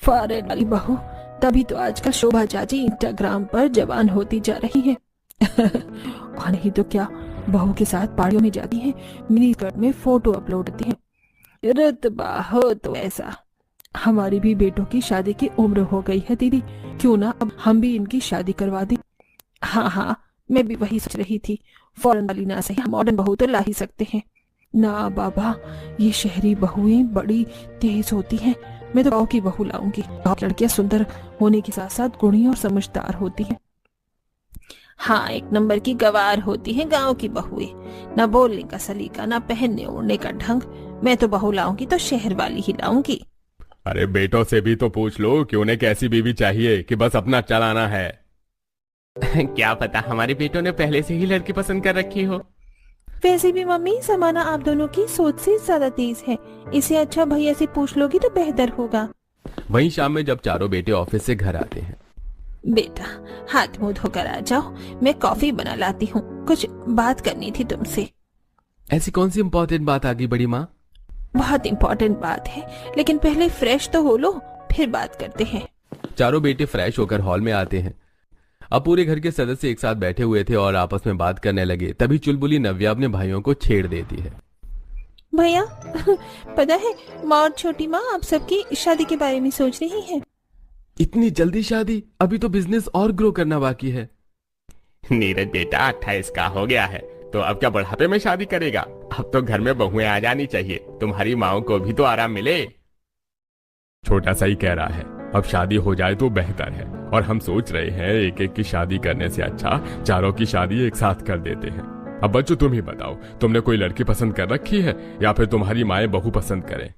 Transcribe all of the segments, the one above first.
Foreign वाली बहू, तभी तो आजकल शोभा चाची इंस्टाग्राम पर जवान होती जा रही है। और नहीं तो क्या, बहू के साथ पार्टियों में जाती हैं, मिनी स्कर्ट में फोटो अपलोड करती हैं। रुतबा हो तो ऐसा। हमारी भी बेटों की शादी की उम्र हो गई है दीदी, क्यों ना अब हम भी इनकी शादी करवा दें। हाँ हाँ, मैं भी वही सोच रही थी, फॉरेन वाली ना सही, मॉडर्न बहू तो ला ही सकते हैं। ना बाबा, ये शहरी बहुएं बड़ी तेज होती हैं। मैं तो गाँव की बहू लाऊंगी। गाँव की लड़कियां सुंदर होने के साथ साथ गुणी और समझदार होती हैं। हाँ, एक नंबर की गवार होती है गांव की बहुएं। ना बोलने का सलीका, ना पहनने ओढ़ने का ढंग। मैं तो बहू लाऊंगी तो शहर वाली ही लाऊंगी। अरे बेटों से भी तो पूछ लो कि उन्हें कैसी बीवी चाहिए कि बस अपना चलाना है। क्या पता हमारे बेटों ने पहले से ही लड़की पसंद कर रखी हो। वैसे भी मम्मी, जमाना आप दोनों की सोच से ज्यादा तेज है। इसे अच्छा भैया से पूछ लोगी तो बेहतर होगा। वहीं शाम में जब चारों बेटे ऑफिस से घर आते हैं। बेटा, हाथ मुंह धोकर आ जाओ, मैं कॉफी बना लाती हूँ। कुछ बात करनी थी तुमसे। ऐसी कौन सी इम्पोर्टेंट बात आ गई बड़ी माँ? बहुत इम्पोर्टेंट बात है, लेकिन पहले फ्रेश तो हो लो, फिर बात करते हैं। चारों बेटे फ्रेश होकर हॉल में आते हैं। अब पूरे घर के सदस्य एक साथ बैठे हुए थे और आपस में बात करने लगे। तभी चुलबुली नव्या अपने भाइयों को छेड़ देती है। भैया, पता है माँ और छोटी माँ आप सबकी शादी के बारे में सोच रही है। इतनी जल्दी शादी? अभी तो बिजनेस और ग्रो करना बाकी है। नीरज बेटा 28 का हो गया है तो अब क्या बुढ़ापे में शादी करेगा? अब तो घर में बहुएं आ जानी चाहिए, तुम्हारी माओ को भी तो आराम मिले। छोटा सा ही कह रहा है, अब शादी हो जाए तो बेहतर है। और हम सोच रहे हैं एक एक की शादी करने से अच्छा चारों की शादी एक साथ कर देते हैं। अब बच्चों तुम ही बताओ, तुमने कोई लड़की पसंद कर रखी है या फिर तुम्हारी माएं बहू पसंद करें?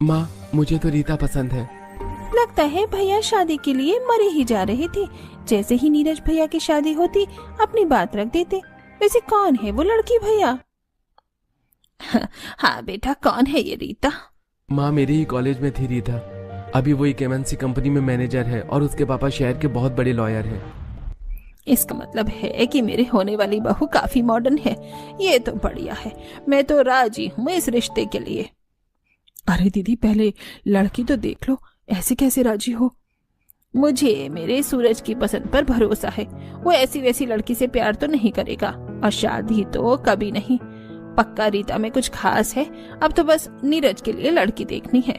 माँ, मुझे तो रीता पसंद है। लगता है भैया शादी के लिए मरे ही जा रहे थे। जैसे ही नीरज भैया की शादी होती अपनी बात रख देते। वैसे कौन है वो लड़की भैया? हाँ बेटा, कौन है ये रीता? माँ, मेरे ही कॉलेज में थी रीता। अभी वो एक एमएनसी कंपनी में मैनेजर है और उसके पापा शहर के बहुत बड़े लॉयर हैं। इसका मतलब है कि मेरे होने वाली बहू काफी मॉडर्न है। ये तो बढ़िया है, मैं तो राजी हूँ इस रिश्ते के लिए। अरे दीदी, पहले लड़की तो देख लो, ऐसे कैसे राजी हो? मुझे मेरे सूरज की पसंद पर भरोसा है। वो ऐसी वैसी लड़की से प्यार तो नहीं करेगा, और शादी तो कभी नहीं। पक्का रीता में कुछ खास है। अब तो बस नीरज के लिए लड़की देखनी है।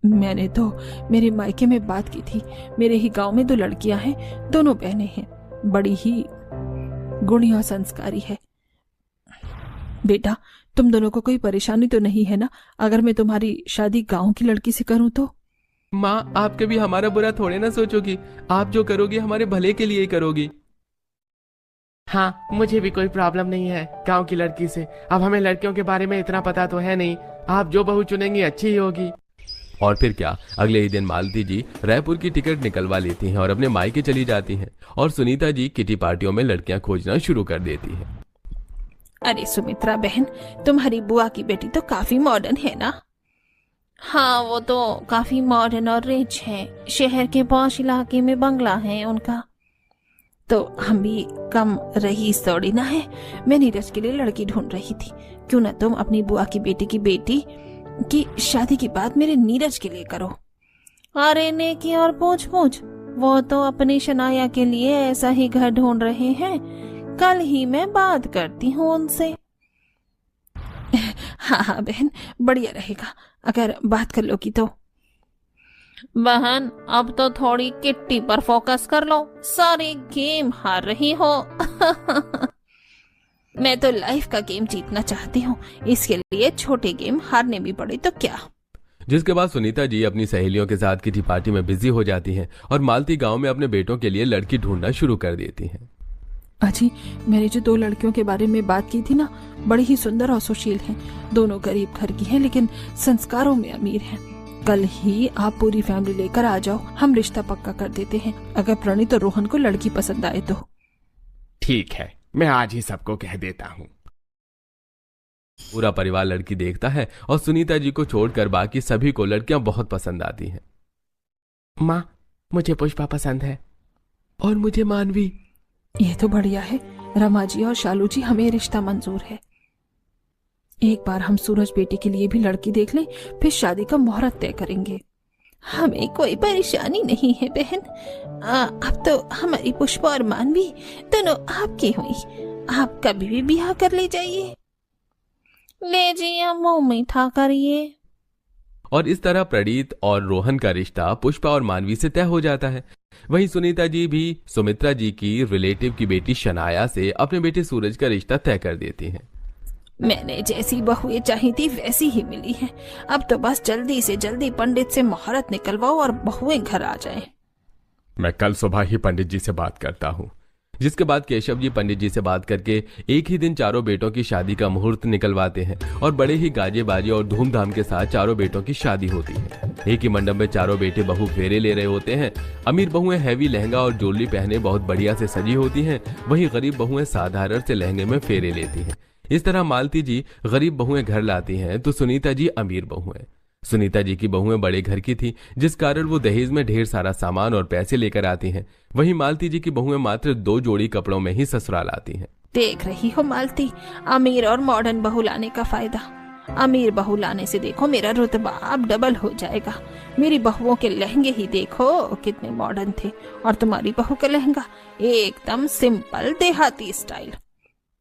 मैंने तो मेरे मायके में बात की थी। मेरे ही गांव में 2 लड़कियां हैं, दोनों बहनें हैं। बड़ी ही गुणी और संस्कारी है। बेटा, तुम दोनों को कोई परेशानी तो नहीं है ना अगर मैं तुम्हारी शादी गांव की लड़की से करूं तो? माँ, आप कभी हमारा बुरा थोड़े ना सोचोगी। आप जो करोगी हमारे भले के लिए ही करोगी। हाँ, मुझे भी कोई प्रॉब्लम नहीं है गांव की लड़की से। अब हमें लड़कियों के बारे में इतना पता तो है नहीं। आप जो बहू चुनेंगी अच्छी ही होगी। और फिर क्या, अगले ही दिन मालती जी रायपुर की टिकट निकलवा लेती हैं और अपने मायके चली जाती हैं। और सुनीता जी किटी पार्टियों में लड़कियां खोजना शुरू कर देती हैं। अरे सुमित्रा बहन, तुम्हारी बुआ की बेटी तो काफी मॉडर्न है ना? हाँ, वो तो काफी मॉडर्न और रिच है। शहर के पॉश इलाके में बंगला है उनका। तो हम भी कम रईस थोड़ी ना है। मैं नीरज के लिए लड़की ढूंढ रही थी। क्यों ना तुम अपनी बुआ की बेटी की शादी की बात मेरे नीरज के लिए करो। अरे नेकी और पूछ पूछ, वो तो अपनी शनाया के लिए ऐसा ही घर ढूंढ रहे हैं। कल ही मैं बात करती हूँ उनसे। हाँ हाँ बहन, बढ़िया रहेगा अगर बात कर लोगी तो। बहन, अब तो थोड़ी किट्टी पर फोकस कर लो, सारे गेम हार रही हो। मैं तो लाइफ का गेम जीतना चाहती हूँ, इसके लिए छोटे गेम हारने भी पड़े तो क्या। जिसके बाद सुनीता जी अपनी सहेलियों के साथ किटी पार्टी में बिजी हो जाती हैं और मालती गांव में अपने बेटों के लिए लड़की ढूंढना शुरू कर देती हैं। अजी, मैंने जो 2 लड़कियों के बारे में बात की थी ना, बड़ी ही सुंदर और सुशील हैं। दोनों गरीब घर की हैं लेकिन संस्कारों में अमीर हैं। कल ही आप पूरी फैमिली लेकर आ जाओ, हम रिश्ता पक्का कर देते हैं। अगर प्रणीत और रोहन को लड़की पसंद आए तो। ठीक है, मैं आज ही सबको कह देता हूँ। पूरा परिवार लड़की देखता है और सुनीता जी को छोड़कर बाकी सभी को लड़कियां बहुत पसंद आती हैं। माँ, मुझे पुष्पा पसंद है। और मुझे मानवी। ये तो बढ़िया है। रमा जी और शालू जी, हमें रिश्ता मंजूर है। एक बार हम सूरज बेटे के लिए भी लड़की देख लें, फिर शादी का मुहूर्त तय करेंगे। हमें कोई परेशानी नहीं है बहन। अब तो हमारी पुष्पा और मानवी दोनों आपकी हुई। आप कभी भी ब्याह कर ले जाइए। ले जी मुंह मीठा करिए। और इस तरह प्रणीत और रोहन का रिश्ता पुष्पा और मानवी से तय हो जाता है। वहीं सुनीता जी भी सुमित्रा जी की रिलेटिव की बेटी शनाया से अपने बेटे सूरज का रिश्ता तय कर देती हैं। मैंने जैसी बहुएं चाही थी वैसी ही मिली हैं। अब तो बस जल्दी से जल्दी पंडित से मुहूर्त निकलवाओ और बहुएं घर आ जाएं। मैं कल सुबह ही पंडित जी से बात करता हूँ। जिसके बाद केशव जी पंडित जी से बात करके एक ही दिन चारों बेटों की शादी का मुहूर्त निकलवाते हैं और बड़े ही गाजे बाजे और धूमधाम के साथ चारों बेटों की शादी होती है। एक ही मंडप में चारों बेटे बहू फेरे ले रहे होते हैं। अमीर बहुएं हैवी लहंगा और ज्वेलरी पहने बहुत बढ़िया से सजी होती हैं, वहीं गरीब बहुएं साधारण से लहंगे में फेरे लेती हैं। इस तरह मालती जी गरीब बहुएं घर लाती हैं तो सुनीता जी अमीर बहुएं। सुनीता जी की बहुएं बड़े घर की थी, जिस कारण वो दहेज में ढेर सारा सामान और पैसे लेकर आती हैं। वहीं मालती जी की बहुएं मात्र 2 जोड़ी कपड़ों में ही ससुराल आती हैं। देख रही हो मालती, अमीर और मॉडर्न बहू लाने का फायदा। अमीर बहू लाने से देखो मेरा रुतबा अब डबल हो जाएगा। मेरी बहुओं के लहंगे ही देखो कितने मॉडर्न थे, और तुम्हारी बहू का लहंगा एकदम सिंपल देहाती स्टाइल।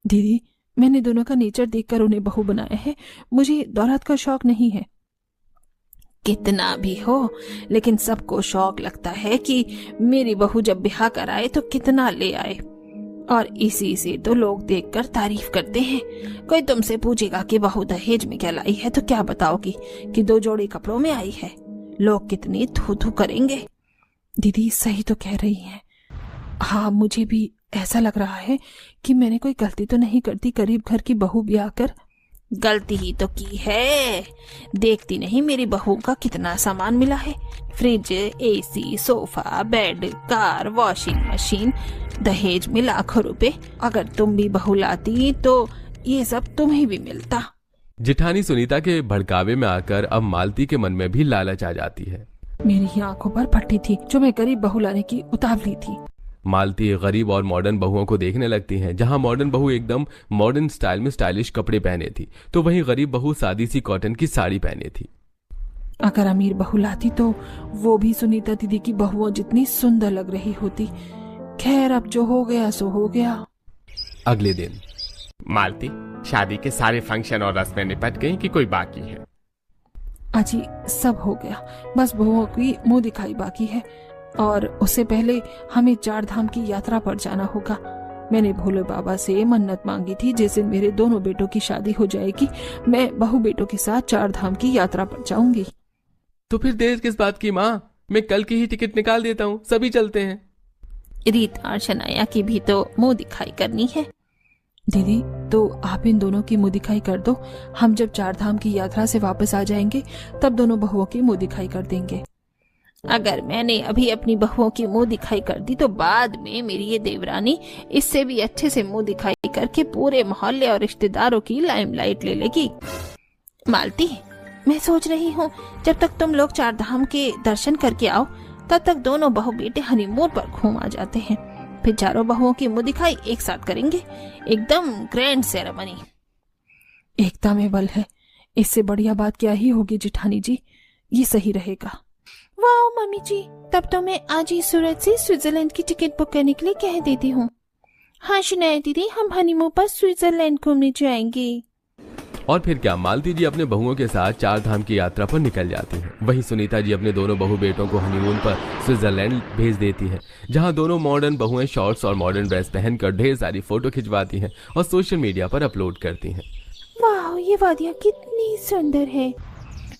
दीदी, मैंने दोनों का नेचर देखकर उन्हें बहू बनाया है। मुझे दौलत का शौक नहीं है। कितना भी हो, लेकिन सबको शौक लगता है कि मेरी बहू जब ब्याह कराए तो कितना ले आए, और इसी से तो लोग देखकर तारीफ करते हैं। कोई तुमसे पूछेगा कि बहू दहेज में क्या लाई है तो क्या बताओगी कि 2 जोड़ी कपड़ों में आई है। लोग कितनी थू थू करेंगे। दीदी सही तो कह रही हैं। हाँ, मुझे भी ऐसा लग रहा है कि मैंने कोई गलती तो नहीं करती गरीब घर की बहू ब्याह कर। गलती ही तो की है। देखती नहीं मेरी बहू का कितना सामान मिला है। Fridge, AC, sofa, bed, car, washing machine, दहेज में लाखों रुपए। अगर तुम भी बहू लाती तो ये सब तुम्हें भी मिलता। जिठानी सुनीता के भड़कावे में आकर अब मालती के मन में भी लालच आ जाती है। मेरी आंखों पर पट्टी थी जो मैं गरीब बहू लाने की उतावली थी। मालती गरीब और मॉडर्न बहुओं को देखने लगती हैं। जहां मॉडर्न बहू एकदम मॉडर्न स्टाइल में स्टाइलिश कपड़े पहने थी, तो वहीं गरीब बहू सादी सी कॉटन की साड़ी पहने थी। अगर अमीर बहू लाती तो वो भी सुनीता दीदी की बहुओं जितनी सुंदर लग रही होती। खैर, अब जो हो गया सो हो गया। अगले दिन मालती, शादी के सारे फंक्शन और रस्में निपट गई कि कोई बाकी है? अजी सब हो गया, बस बहुओं की मुंह दिखाई बाकी है, और उससे पहले हमें 4 धाम की यात्रा पर जाना होगा। मैंने भोले बाबा से मन्नत मांगी थी, जिस दिन मेरे दोनों बेटों की शादी हो जाएगी मैं बहू बेटों के साथ 4 धाम की यात्रा पर जाऊंगी। तो फिर देर किस बात की माँ, मैं कल की ही टिकट निकाल देता हूँ, सभी चलते हैं। रीत और शनाया की भी तो मुंह दिखाई करनी है। दीदी, तो आप इन दोनों की मुंह दिखाई कर दो। हम जब 4 धाम की यात्रा से वापस आ जाएंगे तब दोनों बहुओं की मुंह दिखाई कर देंगे। अगर मैंने अभी अपनी बहुओं की मुंह दिखाई कर दी तो बाद में मेरी ये देवरानी इससे भी अच्छे से मुंह दिखाई करके पूरे मोहल्ले और रिश्तेदारों की लाइमलाइट ले लेगी। मालती, मैं सोच रही हूँ जब तक तुम लोग 4 धाम के दर्शन करके आओ तब तक दोनों बहू बेटे हनीमून पर घूम आ जाते हैं। फिर चारों बहुओं की मुंह दिखाई एक साथ करेंगे, एकदम ग्रैंड सेरेमनी। एकता में बल है, इससे बढ़िया बात क्या ही होगी जिठानी जी। ये सही रहेगा। वाह मम्मी जी, तब तो मैं आज ही सूरज से स्विट्जरलैंड की टिकट बुक करने के लिए कह देती हूँ। हाँ शनाया दीदी, हम हनीमून पर स्विट्जरलैंड घूमने जाएंगे। और फिर क्या, मालती जी अपने बहुओं के साथ 4 धाम की यात्रा पर निकल जाती हैं। वहीं सुनीता जी अपने दोनों बहू बेटों को हनीमून पर स्विट्जरलैंड भेज देती हैं, जहां दोनों मॉडर्न बहुएं शॉर्ट्स और मॉडर्न ड्रेस पहनकर ढेर सारी फोटो खिंचवाती हैं और सोशल मीडिया पर अपलोड करती हैं। वाह, ये वादियाँ कितनी सुंदर है।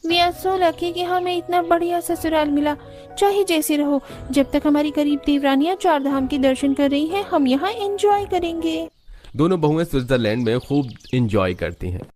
वी आर सो लकी कि हमें इतना बढ़िया ससुराल मिला। चाहे जैसे रहो, जब तक हमारी गरीब देवरानियां 4 धाम के दर्शन कर रही हैं, हम यहाँ एंजॉय करेंगे। दोनों बहुएं स्विट्जरलैंड में खूब एंजॉय करती हैं।